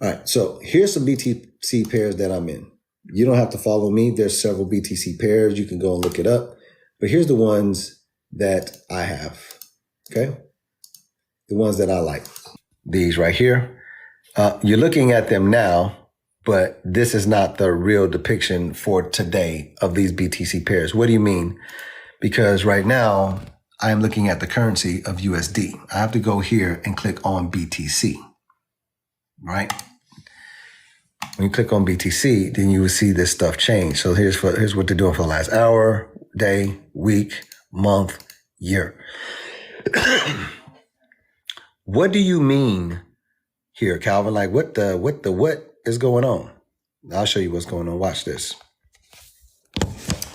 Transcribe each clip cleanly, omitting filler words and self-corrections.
All right, so here's some BTC pairs that I'm in. You don't have to follow me. There's several BTC pairs. You can go and look it up. But here's the ones that I have, okay? The ones that I like. These right here. You're looking at them now, but this is not the real depiction for today of these BTC pairs. What do you mean? Because right now, I'm looking at the currency of USD. I have to go here and click on BTC, right? When you click on BTC, then you will see this stuff change. So here's what they're doing for the last hour, day, week, month, year. What do you mean here, Calvin? Like what is going on? I'll show you what's going on. Watch this.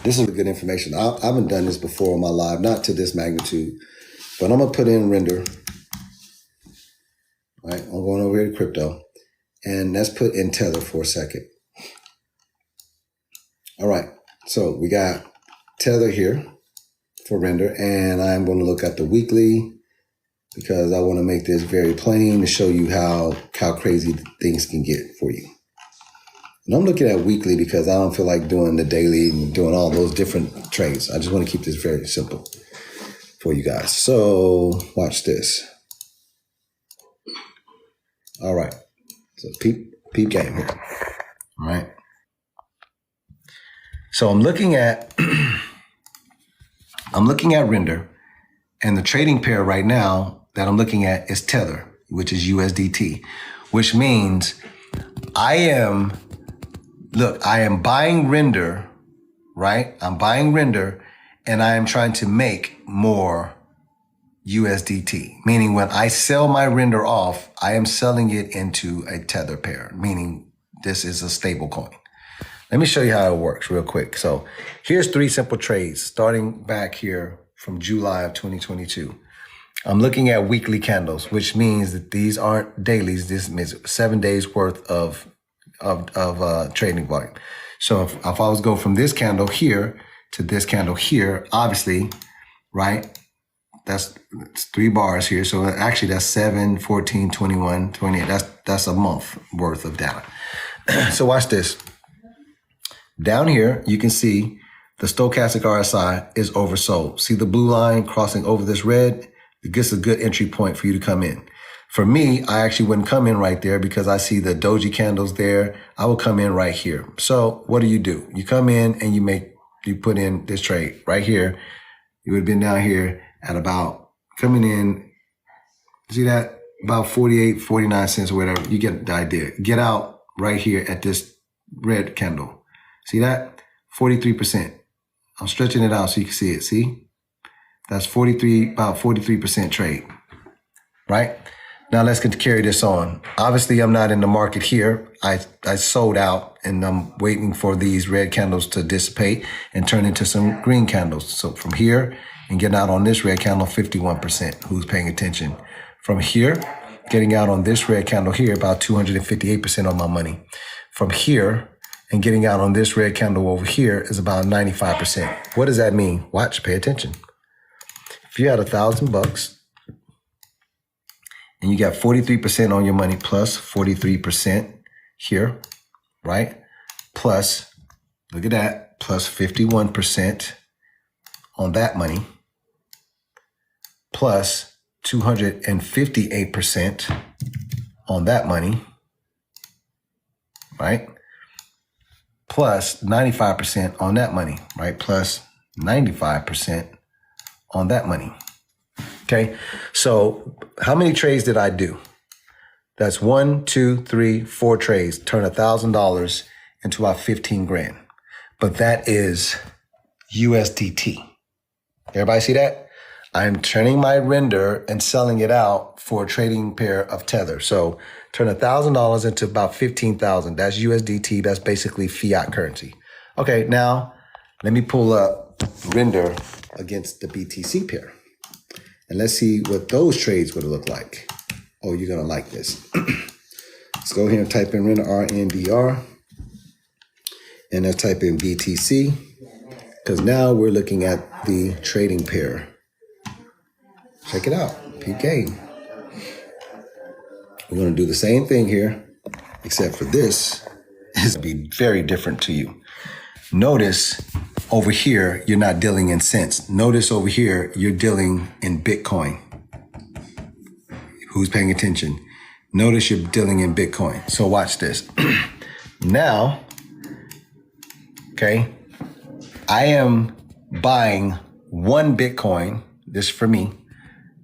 This is good information. I haven't done this before on my live, not to this magnitude, but I'm gonna put in render. All right, I'm going over here to crypto. And let's put in Tether for a second. All right, so we got Tether here for render, and I'm going to look at the weekly because I want to make this very plain to show you how crazy things can get for you. And I'm looking at weekly because I don't feel like doing the daily and doing all those different trades. I just want to keep this very simple for you guys. So watch this. All right. So peep game here, all right? So I'm looking at render, and the trading pair right now that I'm looking at is Tether, which is USDT, which means I am buying render, right? I'm buying render, and I am trying to make more USDT, meaning when I sell my render off, I am selling it into a Tether pair, meaning this is a stable coin. Let me show you how it works real quick. So here's 3 simple trades starting back here from July of 2022. I'm looking at weekly candles, which means that these aren't dailies. This means 7 days worth of trading volume. So if I was go from this candle here to this candle here, obviously, right? It's 3 bars here. So actually that's 7, 14, 21, 28. That's a month worth of data. So watch this. Down here, you can see the stochastic RSI is oversold. See the blue line crossing over this red? It gets a good entry point for you to come in. For me, I actually wouldn't come in right there because I see the doji candles there. I will come in right here. So what do? You come in and you put in this trade right here. You would have been down here at about coming in, see that? About 48, 49 cents or whatever. You get the idea. Get out right here at this red candle. See that? 43%. I'm stretching it out so you can see it. See? That's about 43% trade, right? Now let's carry this on. Obviously, I'm not in the market here. I sold out and I'm waiting for these red candles to dissipate and turn into some green candles. So from here and getting out on this red candle, 51%. Who's paying attention? From here, getting out on this red candle here, about 258% on my money. From here and getting out on this red candle over here is about 95%. What does that mean? Watch, pay attention. If you had $1,000 and you got 43% on your money plus 43% here, right? Plus, look at that, plus 51% on that money, plus 258% on that money, right? Plus 95% on that money, right? Plus 95% on that money. Okay, so how many trades did I do? That's 1, 2, 3, 4 trades. Turn $1,000 into about 15 grand. But that is USDT. Everybody see that? I'm turning my render and selling it out for a trading pair of Tether. So turn $1,000 into about 15,000. That's USDT. That's basically fiat currency. Okay, now let me pull up render against the BTC pair. And let's see what those trades would look like. Oh, you're going to like this. Let's go here and type in render, RNDR. And then type in BTC. Because now we're looking at the trading pair. Check it out. Peep game. We're going to do the same thing here. except for this is be very different to you. Notice over here, you're not dealing in cents. Notice over here, you're dealing in Bitcoin. Who's paying attention? Notice you're dealing in Bitcoin. So watch this. Now, okay, I am buying one Bitcoin. This is for me.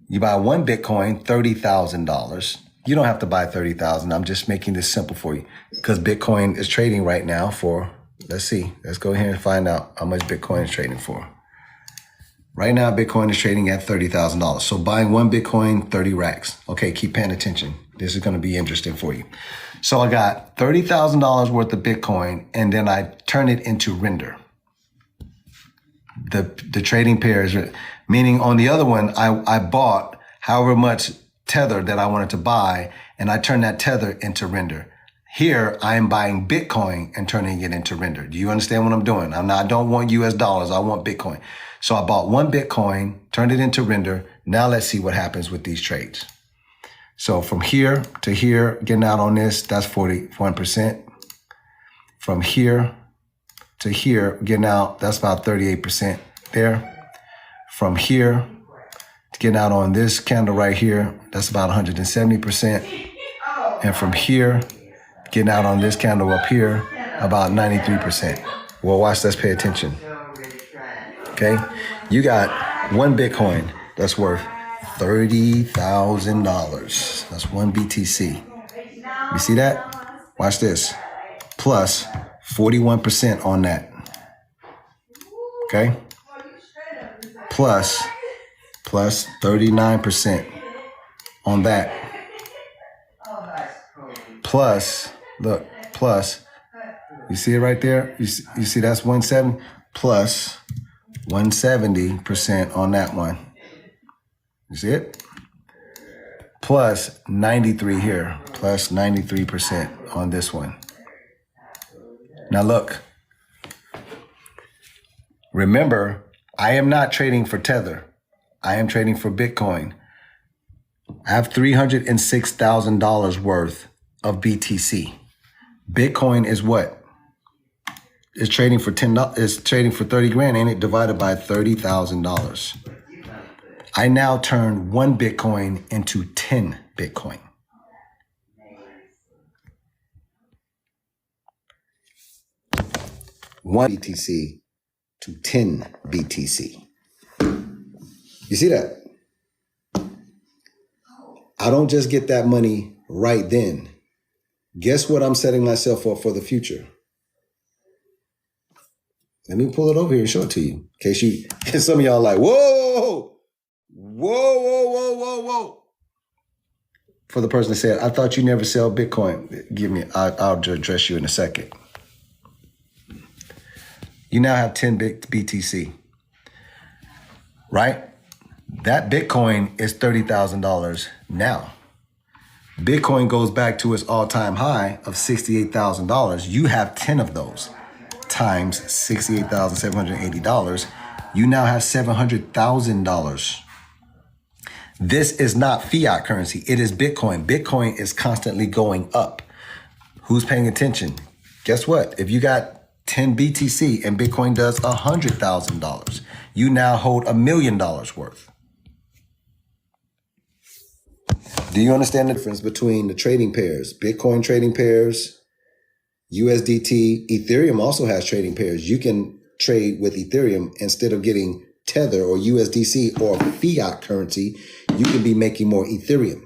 You buy one Bitcoin, $30,000. You don't have to buy 30,000. I'm just making this simple for you because Bitcoin is trading right now for, let's see, let's go ahead and find out how much Bitcoin is trading for. Right now, Bitcoin is trading at $30,000. So buying one Bitcoin, 30 racks. Okay, keep paying attention. This is going to be interesting for you. So I got $30,000 worth of Bitcoin, and then I turn it into render. The trading pairs, meaning on the other one, I bought however much tether that I wanted to buy, and I turned that tether into render. Here, I am buying Bitcoin and turning it into render. Do you understand what I'm doing? I don't want US dollars. I want Bitcoin. So I bought one Bitcoin, turned it into render. Now let's see what happens with these trades. So from here to here, getting out on this, that's 41%. From here to here, getting out, that's about 38% there. From here to getting out on this candle right here, that's about 170%. And from here, getting out on this candle up here, about 93%. Well, watch, let's pay attention. Okay, you got one Bitcoin that's worth $30,000. That's one BTC. You see that? Watch this. Plus 41% on that. Okay? Plus 39% on that. Plus, look, plus, you see it right there? You see that's 170 plus 170% on that one. You see it? Plus 93 here, plus 93% on this one. Now look, remember, I am not trading for Tether. I am trading for Bitcoin. I have $306,000 worth of BTC. Bitcoin is what? It's trading for it's trading for 30 grand, ain't it? Divided by $30,000. I now turn one Bitcoin into 10 Bitcoin. One BTC to 10 BTC. You see that? I don't just get that money right then. Guess what I'm setting myself up for the future? Let me pull it over here and show it to you. In case some of y'all are like, whoa. For the person that said, I thought you never sell Bitcoin. I'll address you in a second. You now have 10 BTC, right? That Bitcoin is $30,000 now. Bitcoin goes back to its all-time high of $68,000. You have 10 of those times $68,780. You now have $700,000. This is not fiat currency. It is Bitcoin. Bitcoin is constantly going up. Who's paying attention? Guess what? If you got 10 BTC and Bitcoin does $100,000, you now hold $1 million worth. Do you understand the difference between the trading pairs? Bitcoin trading pairs, USDT, Ethereum also has trading pairs. You can trade with Ethereum instead of getting Tether or USDC or fiat currency. You can be making more Ethereum.